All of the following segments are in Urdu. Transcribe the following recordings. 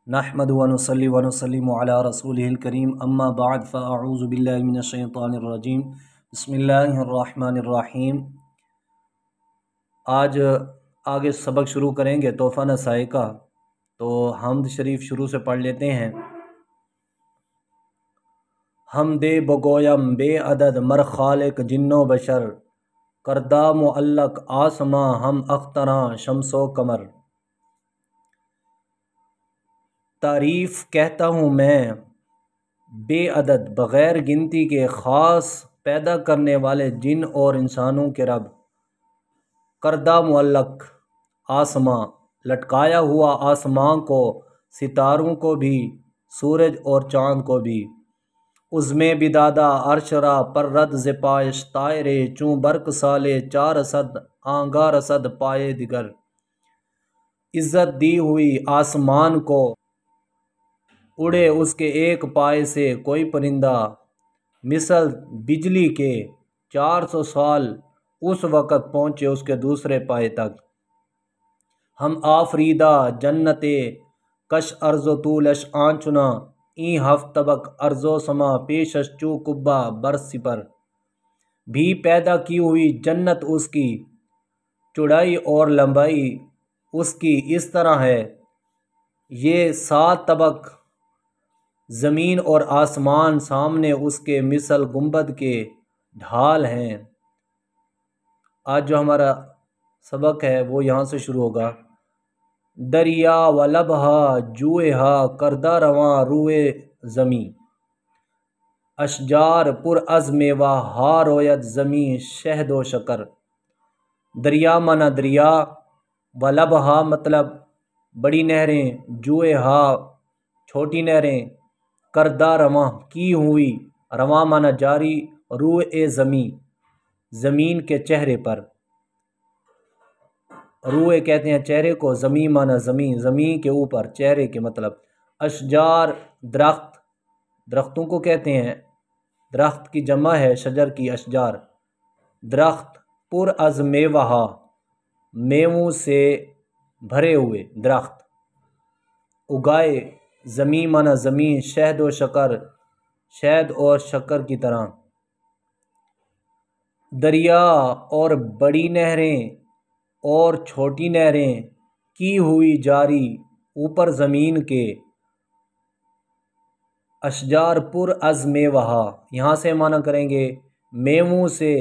نحمد ونصلی ونسلم علی رسولہ الکریم اما بعد فاعوذ باللہ من الشیطان الرجیم بسم اللہ الرحمن الرحیم۔ آج آگے سبق شروع کریں گے تحفہ نسائی کا، تو حمد شریف شروع سے پڑھ لیتے ہیں۔ حمد بگویم بے عدد مر خالق جن و بشر، کردہ معلق آسماں ہم اختراں شمس و قمر۔ تعریف کہتا ہوں میں بے عدد بغیر گنتی کے خاص پیدا کرنے والے جن اور انسانوں کے رب، کردہ معلق آسماں لٹکایا ہوا آسمان کو، ستاروں کو بھی، سورج اور چاند کو بھی، عظمِ بدادہ عرش را پر رد ز پایش طائرے چوں برق سالے چار صد آنگا رسد پائے دیگر۔ عزت دی ہوئی آسمان کو، اڑے اس کے ایک پائے سے کوئی پرندہ، مثل بجلی کے 400 سال اس وقت پہنچے اس کے دوسرے پائے تک۔ ہم آفریدہ جنت کش ارض و طولش آنچنا، این ہفت طبق ارض و سما پیشش چو قبہ بر سپر۔ بھی پیدا کی ہوئی جنت اس کی چوڑائی اور لمبائی اس کی اس طرح ہے، یہ 7 طبق زمین اور آسمان سامنے اس کے مثل گنبد کے ڈھال ہیں۔ آج جو ہمارا سبق ہے وہ یہاں سے شروع ہوگا۔ دریا و لبہا جوئے ہا کردہ رواں روئے زمیں، اشجار پر از میوہ ہا روید زمیں شہد و شکر۔ دریا مانا دریا، و لبہا مطلب بڑی نہریں، جوئے ہا چھوٹی نہریں، کردہ رواں کی ہوئی، رواں مانا جاری، روئے زمیں زمین کے چہرے پر، روئے کہتے ہیں چہرے کو، زمین مانا زمین زمین کے اوپر، چہرے کے مطلب۔ اشجار درخت، درختوں کو کہتے ہیں، درخت کی جمع ہے شجر کی اشجار، درخت پر از میوہ میووں سے بھرے ہوئے درخت، اگائے زمین مانا زمین، شہد و شکر شہد اور شکر کی طرح۔ دریا اور بڑی نہریں اور چھوٹی نہریں کی ہوئی جاری اوپر زمین کے، اشجار پر از میوہ، یہاں سے معنی کریں گے میووں سے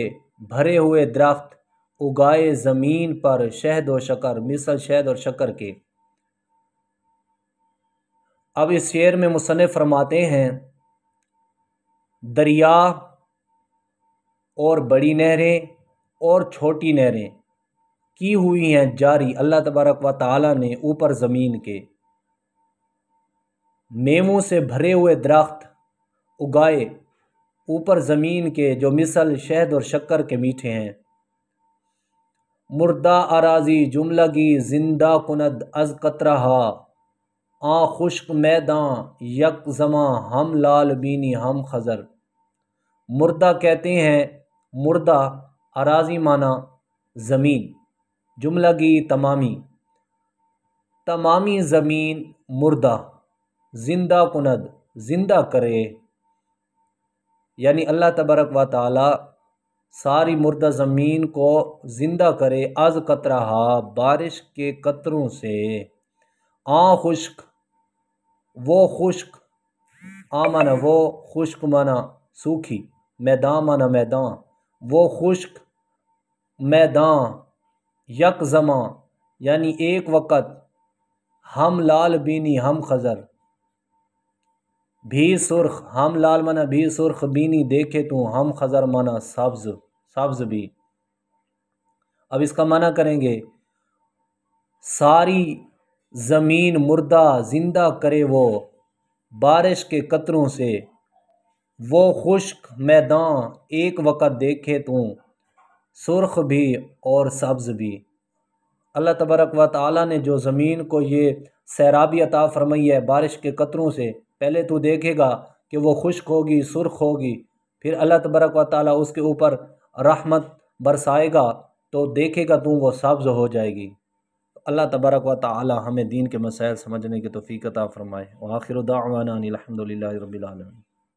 بھرے ہوئے درخت اگائے زمین پر، شہد و شکر مثل شہد اور شکر کے۔ اب اس شعر میں مصنف فرماتے ہیں دریا اور بڑی نہریں اور چھوٹی نہریں کی ہوئی ہیں جاری اللہ تبارک و تعالی نے اوپر زمین کے، میووں سے بھرے ہوئے درخت اگائے اوپر زمین کے جو مثل شہد اور شکر کے میٹھے ہیں۔ مردہ اراضی جملگی زندہ کند از قطرہا، آں خشک میداں یک زماں ہم لال بینی ہم خضر۔ مردہ کہتے ہیں مردہ، اراضی مانا زمین، جملگی تمامی، تمامی زمین مردہ، زندہ کند زندہ کرے، یعنی اللہ تبارک و تعالی ساری مردہ زمین کو زندہ کرے، از قطرہا بارش کے قطروں سے، آں خشک وہ خشک، آں مانا وہ، خشک مانا سوکھی، میدان مانا میدان، وہ خشک میدان، یک زماں یعنی ایک وقت، ہم لال بینی ہم خضر، بھی سرخ، ہم لال مانا بھی سرخ، بینی دیکھے تو، ہم خضر مانا سبز، سبز بھی۔ اب اس کا معنی کریں گے ساری زمین مردہ زندہ کرے وہ بارش کے قطروں سے، وہ خشک میدان ایک وقت دیکھے تو، سرخ بھی اور سبز بھی۔ اللہ تبارک و تعالی نے جو زمین کو یہ سیرابی عطا فرمائی ہے بارش کے قطروں سے، پہلے تو دیکھے گا کہ وہ خشک ہوگی، سرخ ہوگی، پھر اللہ تبارک و تعالی اس کے اوپر رحمت برسائے گا تو دیکھے گا تو وہ سبز ہو جائے گی۔ اللہ تبارک و تعالی ہمیں دین کے مسائل سمجھنے کی توفیق عطا فرمائے۔ وآخر دعوانا ان الحمد للہ رب العالمین۔